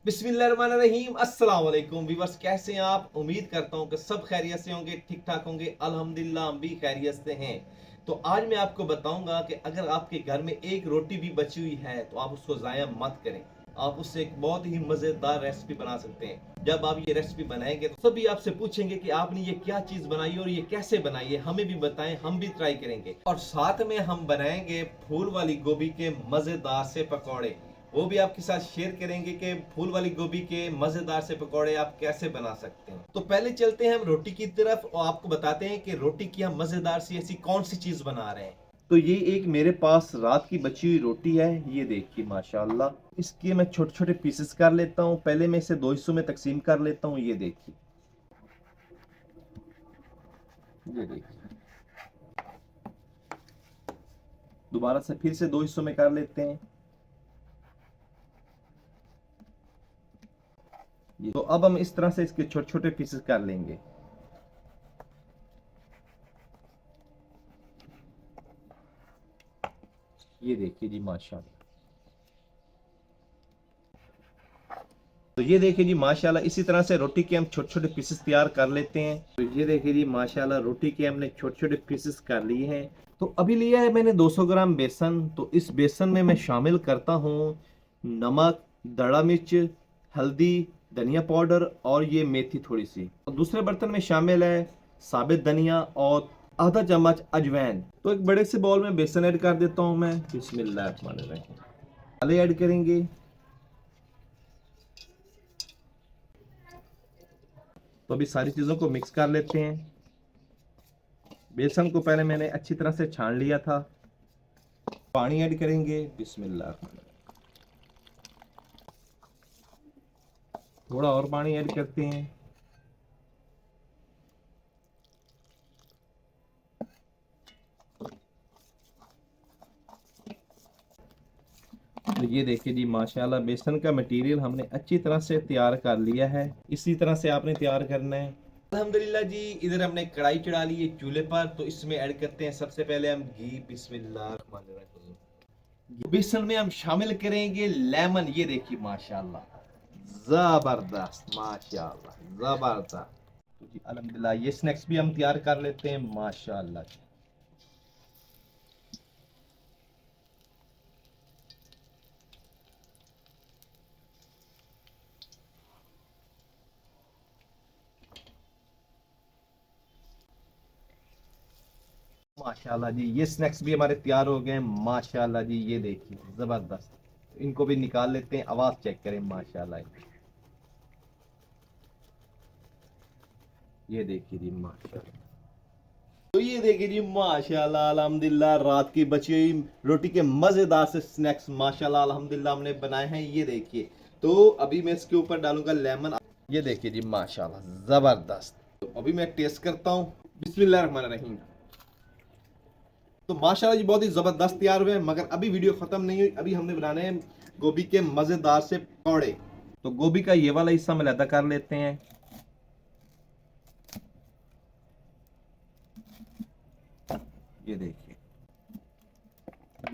बिस्मिल्लाहिर्रहमानिर्रहीम। अस्सलाम वालेकुम व्यूअर्स, कैसे हैं आप? उम्मीद करता हूं कि सब खैरियत से होंगे, ठीक ठाक होंगे। अल्हम्दुलिल्लाह हम भी खैरियत से हैं। तो आज मैं आपको बताऊंगा कि अगर आपके घर में एक रोटी भी बची हुई है तो आप उसको ज़ाया मत करें। आप उससे एक बहुत ही मज़ेदार रेसिपी बना सकते हैं। जब आप ये रेसिपी बनाएंगे तो सभी आपसे पूछेंगे कि आपने ये क्या चीज़ बनाई और ये कैसे बनाई है, हमें भी बताएं, हम भी ट्राई करेंगे। और साथ में हम बनाएंगे फूल वाली गोभी के मज़ेदार से पकौड़े। वो भी आपके साथ शेयर करेंगे कि फूल वाली गोभी के मजेदार से पकौड़े आप कैसे बना सकते हैं। तो पहले चलते हैं हम रोटी की तरफ और आपको बताते हैं कि रोटी की हम मजेदार सी ऐसी कौन सी चीज बना रहे हैं। तो ये एक मेरे पास रात की बची हुई रोटी है, ये देखिए माशाल्लाह। इसके मैं छोटे छोटे पीसेस कर लेता हूँ। पहले मैं इसे दो हिस्सों में तकसीम कर लेता हूँ। ये देखिए, ये देखिए, दोबारा से फिर से दो हिस्सों में कर लेते हैं। तो अब हम इस तरह से इसके छोटे छोटे पीसेस कर लेंगे। ये देखिए जी माशाल्लाह। तो ये देखिए जी माशाल्लाह, इसी तरह से रोटी के हम छोटे छोटे पीसेस तैयार कर लेते हैं। तो ये देखिए जी माशाल्लाह, रोटी के हमने छोटे छोटे पीसेस कर लिए हैं। तो अभी लिया है मैंने 200 ग्राम बेसन। तो इस बेसन में मैं शामिल करता हूँ नमक, दड़ा मिर्च, हल्दी, धनिया पाउडर और ये मेथी थोड़ी सी। और दूसरे बर्तन में शामिल है साबित धनिया और आधा चम्मच अजवाइन। तो एक बड़े से बाउल में बेसन ऐड कर देता हूँ मैं। बिस्मिल्लाहिर्रहमानिर्रहीम। मसाले ऐड करेंगे। तो अभी सारी चीज़ों को मिक्स कर लेते हैं। बेसन को पहले मैंने अच्छी तरह से छान लिया था। पानी ऐड करेंगे। बिस्मिल्लाह। थोड़ा और पानी ऐड करते हैं। तो ये देखिए जी माशाल्लाह, बेसन का मटेरियल हमने अच्छी तरह से तैयार कर लिया है। इसी तरह से आपने तैयार करना है। अल्हम्दुलिल्लाह जी, इधर हमने कढ़ाई चढ़ा ली है चूल्हे पर। तो इसमें ऐड करते हैं सबसे पहले हम घी। बिस्मिल्लाह। बेसन में हम शामिल करेंगे लेमन। ये देखिए माशाल्लाह, जबरदस्त, माशाल्लाह जबरदस्त। तो जी अल्हम्दुलिल्लाह, ये स्नैक्स भी हम तैयार कर लेते हैं माशाल्लाह। माशाल्लाह जी, ये स्नैक्स भी हमारे तैयार हो गए हैं माशाल्लाह जी। ये देखिए जबरदस्त। इनको भी निकाल लेते हैं, आवाज चेक करें माशाल्लाह। ये देखिए जी माशाल्लाह। तो ये देखिए जी माशाल्लाह अल्हम्दुलिल्लाह, रात की बची हुई रोटी के मजेदार से स्नैक्स माशाल्लाह अल्हम्दुलिल्लाह हमने बनाए हैं। ये देखिए। तो अभी मैं इसके ऊपर डालूंगा लेमन। ये देखिए जी माशाल्लाह जबरदस्त। तो अभी मैं टेस्ट करता हूँ। बिस्मिल्लाहिर्रहमानिर्रहीम। तो माशाल्लाह जी बहुत ही जबरदस्त तैयार हुए हैं। मगर अभी वीडियो खत्म नहीं हुई, अभी हमने बनाने हैं गोभी के मजेदार से पकौड़े। तो गोभी का ये वाला हिस्सा हम अलग कर लेते हैं। ये देखिए,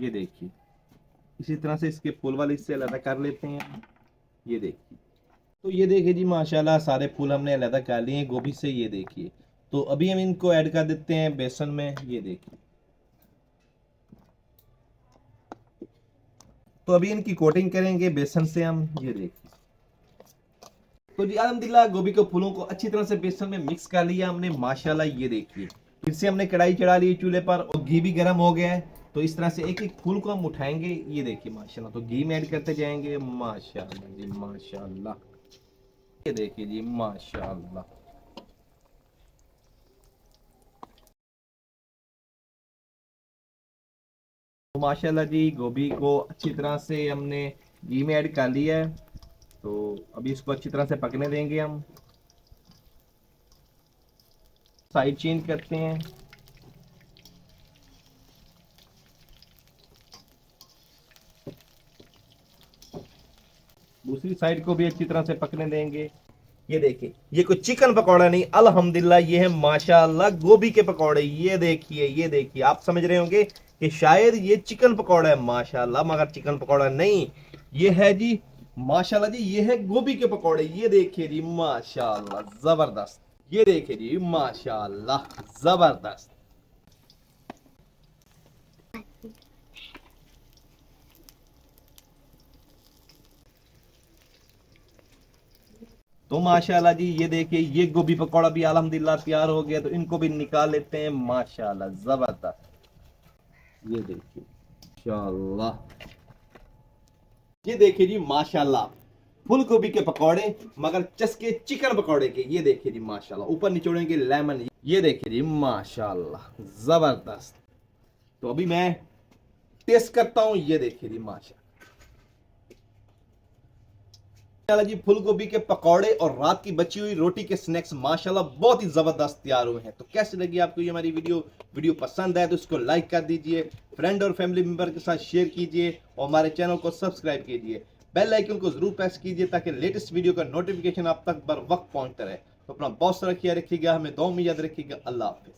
ये देखिए, इसी तरह से इसके फूल वाले हिस्से अलग कर लेते हैं। ये देखिए। तो ये देखिए जी माशाल्लाह, सारे फूल हमने अलग कर लिए हैं गोभी से। ये देखिए। तो अभी हम इनको ऐड कर देते हैं बेसन में। ये देखिए। तो अभी इनकी कोटिंग करेंगे बेसन से हम। ये देखिए। तो जी अल्हम्दुलिल्लाह, गोभी के फूलों को अच्छी तरह से बेसन में मिक्स कर लिया हमने माशाल्लाह। ये देखिए। फिर से हमने कढ़ाई चढ़ा ली चूल्हे पर और घी भी गर्म हो गया है। तो इस तरह से एक एक फूल को हम उठाएंगे। ये देखिए माशाल्लाह। तो घी में ऐड करते जाएंगे माशाल्लाह जी माशाल्लाह। ये देखिए जी माशाल्लाह। तो माशाल्लाह जी, गोभी को अच्छी तरह से हमने घी में ऐड कर लिया है। तो अभी इसको अच्छी तरह से पकने देंगे हम। साइड चेंज करते हैं। दूसरी साइड को भी अच्छी तरह से पकने देंगे। ये देखिए, ये कोई चिकन पकौड़ा नहीं, अल्हम्दुलिल्लाह ये है माशाल्लाह गोभी के पकौड़े। ये देखिए, ये देखिए, आप समझ रहे होंगे कि शायद ये चिकन पकौड़ा है माशाल्लाह, मगर चिकन पकौड़ा नहीं, ये है जी माशाल्लाह जी, ये है गोभी के पकौड़े। ये देखिए जी, माशाल्लाह जबरदस्त। ये देखिए जी, माशाल्लाह जबरदस्त। तो माशाल्लाह जी, ये देखिए, ये गोभी पकौड़ा भी अल्हम्दुलिल्लाह तैयार हो गया। तो इनको भी निकाल लेते हैं। माशाल्लाह जबरदस्त। ये देखिए माशाल्लाह। ये देखिए जी, माशाल्लाह फूल गोभी के पकौड़े, मगर चस्के चिकन पकौड़े के। ये देखिए जी, माशाल्लाह ऊपर निचोड़ेंगे लेमन। ये देखिए जी, माशाल्लाह जबरदस्त। तो अभी मैं टेस्ट करता हूं। ये देखिए जी, माशाल्लाह जी, फूल गोभी के पकौड़े और रात की बची हुई रोटी के स्नैक्स माशाल्लाह बहुत ही जबरदस्त तैयार हुए हैं। तो कैसी लगी आपको ये हमारी वीडियो पसंद आए तो इसको लाइक कर दीजिए, फ्रेंड और फैमिली मेंबर के साथ शेयर कीजिए और हमारे चैनल को सब्सक्राइब कीजिए। बेल आइकन को जरूर प्रेस कीजिए ताकि लेटेस्ट वीडियो का नोटिफिकेशन आप तक बर वक्त पहुंचता रहे। तो अपना बहुत सारा ख्याल रखिएगा, हमें दुआ में याद रखिएगा। अल्लाह हाफिज।